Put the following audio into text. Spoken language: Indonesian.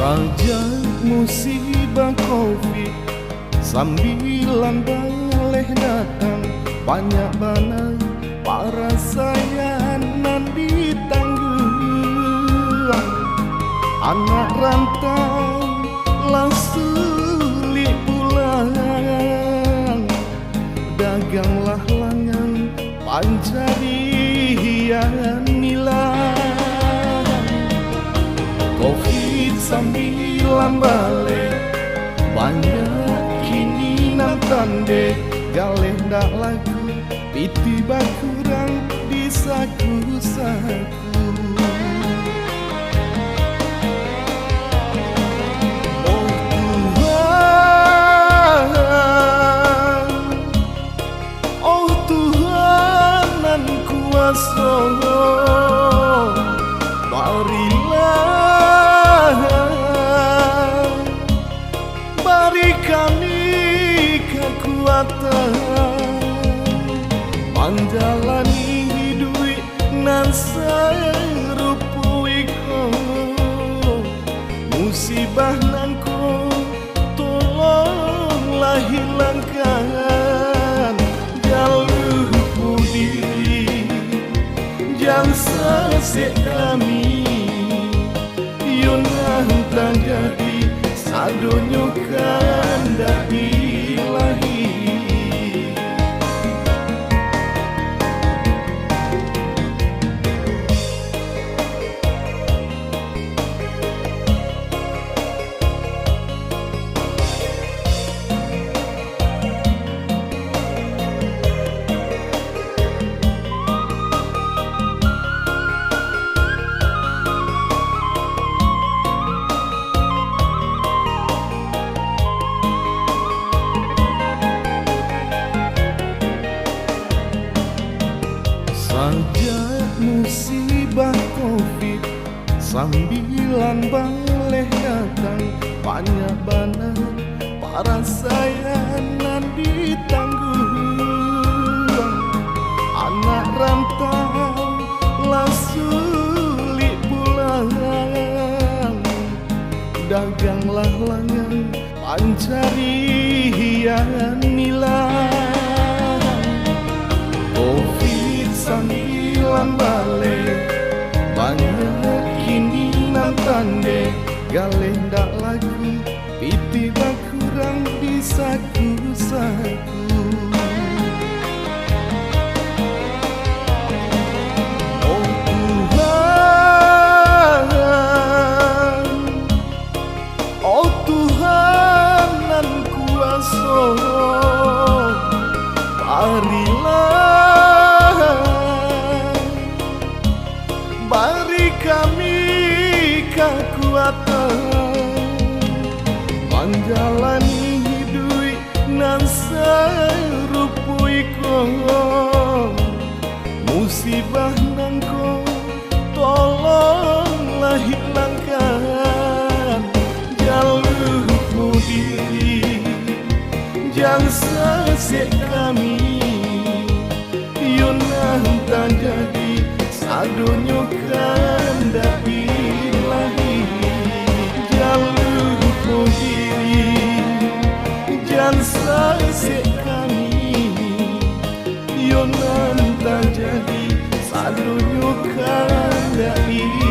Sajak musibah Covid 19 boleh datang, banyak mana para sayangan ditanggung. Anak rantau lah sulit pulang, daganglah langang pancarian nilang. Covid-19 balik, banyak kini nan tande, galeh ndak laku, piti bakurang di saku-saku. Oh Tuhan nan kuasa, bari kami kekuatan menjalani hidup nan serupui ko. Musibah nan ko tolonglah hilangkan, jalurku diri jangan sesek kami, yunah terjadi sadonyo kandak ilahi. Sajak musibah Covid-19 boleh datang, banyak banget para sayangan ditanggung. Anak rantau lah sulit pulang, daganglah langang pancarian nilang. Covid-19 balik, banyak kini nan tande, galeh ndak laku, piti bakurang di saku-saku. Oh Tuhan, oh Tuhan nan kuasa, bari kami kekuatan menjalani hidup nan serupui ko. Musibah nan ko tolonglah hilangkan, jalurku diri jangan sesek kami, yunah terjadi sadonyo kandak ilahi. Jalurku diri jangan sesek kami, yunah terjadi sadonyo kandak ilahi.